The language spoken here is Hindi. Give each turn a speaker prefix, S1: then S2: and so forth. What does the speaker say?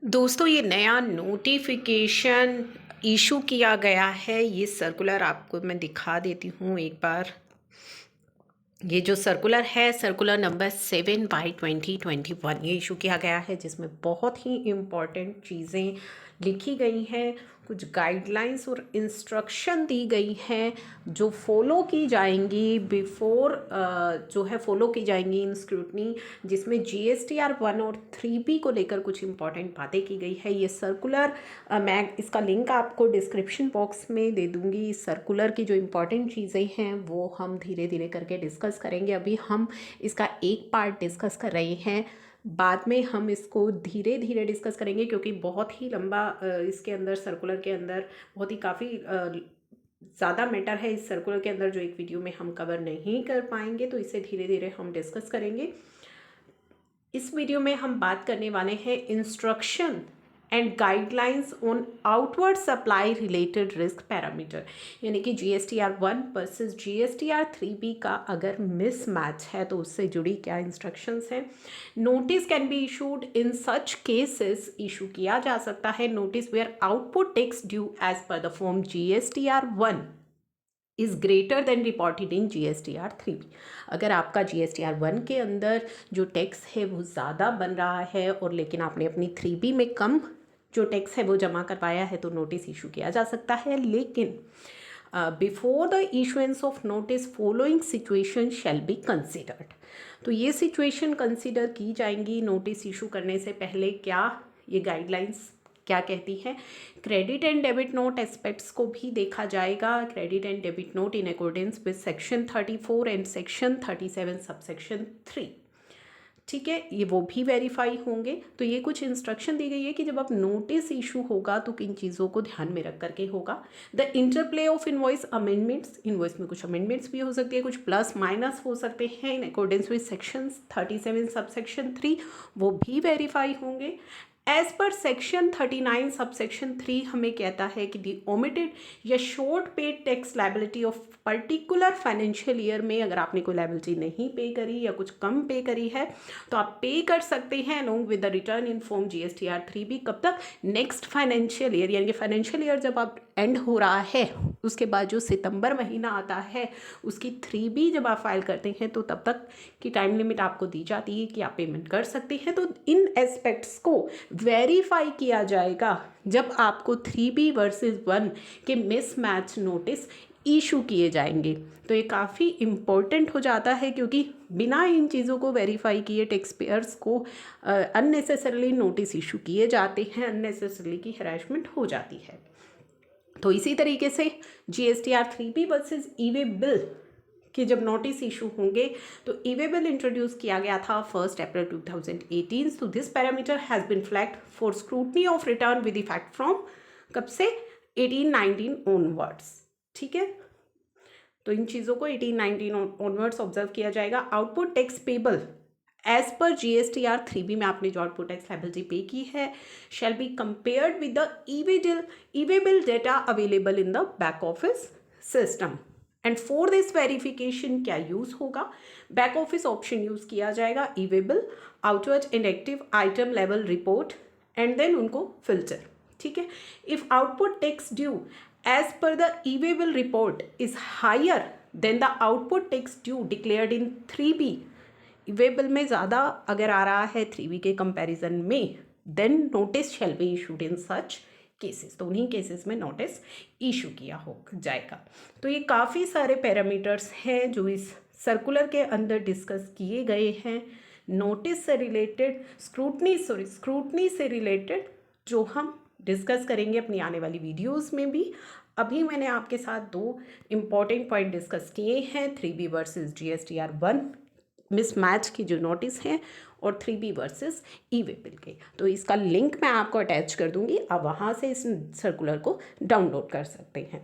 S1: दोस्तों ये नया नोटिफिकेशन इशू किया गया है। ये सर्कुलर आपको मैं दिखा देती हूँ एक बार। ये जो सर्कुलर है सर्कुलर नंबर 7/2021 ये इशू किया गया है, जिसमें बहुत ही इम्पॉर्टेंट चीज़ें लिखी गई हैं, कुछ गाइडलाइंस और इंस्ट्रक्शन दी गई हैं जो फॉलो की जाएंगी बिफोर जो है फॉलो की जाएंगी इन स्क्रूटनी, जिसमें GSTR 1 और 3B को लेकर कुछ इंपॉर्टेंट बातें की गई है। ये सर्कुलर मैं इसका लिंक आपको डिस्क्रिप्शन बॉक्स में दे दूँगी। इस सर्कुलर की जो इम्पॉर्टेंट चीज़ें हैं वो हम धीरे धीरे करके डिस्कस करेंगे। अभी हम इसका एक पार्ट डिस्कस कर रहे हैं, बाद में हम इसको धीरे धीरे डिस्कस करेंगे क्योंकि बहुत ही लंबा इसके अंदर सर्कुलर के अंदर बहुत ही काफ़ी ज़्यादा मैटर है इस सर्कुलर के अंदर, जो एक वीडियो में हम कवर नहीं कर पाएंगे, तो इसे धीरे धीरे हम डिस्कस करेंगे। इस वीडियो में हम बात करने वाले हैं instruction and guidelines on outward supply related risk parameter, यानी कि GSTR 1 वर्सेस GSTR 3B का अगर मिसमैच है तो उससे जुड़ी क्या इंस्ट्रक्शंस हैं। Notice can be issued in such cases, issue किया जा सकता है notice where output tax due as per the form GSTR 1 is greater than reported in GSTR 3B। अगर आपका GSTR 1 के अंदर जो टैक्स है वो ज़्यादा बन रहा है और लेकिन आपने अपनी 3B में कम जो टैक्स है वो जमा करवाया है तो नोटिस इशू किया जा सकता है। लेकिन before the issuance of notice following situation shall be considered, तो ये सिचुएशन कंसिडर की जाएंगी नोटिस इशू करने से पहले। क्या ये गाइडलाइंस क्या कहती है? Credit and debit note aspects को भी देखा जाएगा। Credit and debit note in accordance with section 34 and section 37 subsection 3, ठीक है, ये वो भी वेरीफाई होंगे। तो ये कुछ इंस्ट्रक्शन दी गई है कि जब आप नोटिस इशू होगा तो किन चीज़ों को ध्यान में रख करके होगा। The interplay of invoice amendments, invoice में कुछ अमेंडमेंट्स भी हो सकती है, कुछ प्लस माइनस हो सकते हैं in accordance with section 37 subsection 3, वो भी वेरीफाई होंगे। एज पर सेक्शन 39 सबसेक्शन 3 हमें कहता है कि दी ओमिटेड या short paid tax liability of particular financial year में अगर आपने कोई लायबिलिटी नहीं पे करी या कुछ कम पे करी है तो आप पे कर सकते हैं along with the return in form GSTR 3B। कब तक? नेक्स्ट फाइनेंशियल ईयर, यानी कि फाइनेंशियल ईयर जब आप एंड हो रहा है उसके बाद जो सितंबर महीना आता है उसकी 3B जब आप फाइल करते हैं तो तब तक की टाइम लिमिट आपको दी जाती है कि आप पेमेंट कर सकते हैं। तो इन एस्पेक्ट्स को वेरीफाई किया जाएगा जब आपको 3B वर्सेस 1 के मिसमैच नोटिस इशू किए जाएंगे। तो ये काफ़ी इम्पोर्टेंट हो जाता है क्योंकि बिना इन चीज़ों को वेरीफाई किए टैक्स पेयर्स को अननेसेसरली नोटिस इशू किए जाते हैं, अननेसेसरली की हैरेसमेंट हो जाती है। तो इसी तरीके से GSTR 3B versus e-way bill कि जब नोटिस इशू होंगे तो ई-वे बिल इंट्रोड्यूस किया गया था 1 अप्रैल 2018। तो this parameter has been flagged for scrutiny of return with effect from कब से? 18-19 ऑनवर्ड्स, ठीक है। तो इन चीज़ों को 18-19 ऑनवर्ड्स ऑब्जर्व किया जाएगा। Output tax payable as per GSTR 3B में आपने जो आउटपुट टैक्स लायबिलिटी पे की है shall be compared with the e-way bill data available in the back office system. And for this verification क्या यूज़ होगा? बैक ऑफिस ऑप्शन यूज़ किया जाएगा, e-way bill, outward inactive item level report, and then उनको फिल्टर, ठीक है। If output tax due as per the e-way bill report is higher than the output tax due declared in 3B, e-way bill में ज़्यादा अगर आ रहा है 3B के कंपैरिजन में, then notice shall be issued in such cases, तो उन्हीं केसेस में नोटिस इशू किया हो जाएगा। तो ये काफ़ी सारे पैरामीटर्स हैं जो इस सर्कुलर के अंदर डिस्कस किए गए हैं नोटिस से रिलेटेड, स्क्रूटनी से रिलेटेड, जो हम डिस्कस करेंगे अपनी आने वाली वीडियोस में भी। अभी मैंने आपके साथ 2 इम्पॉर्टेंट पॉइंट डिस्कस किए हैं, 3B वर्सेस GSTR 1 मिसमैच की जो नोटिस हैं और 3B वर्सेस ई-वे बिल के। तो इसका लिंक मैं आपको अटैच कर दूंगी, आप वहाँ से इस सर्कुलर को डाउनलोड कर सकते हैं।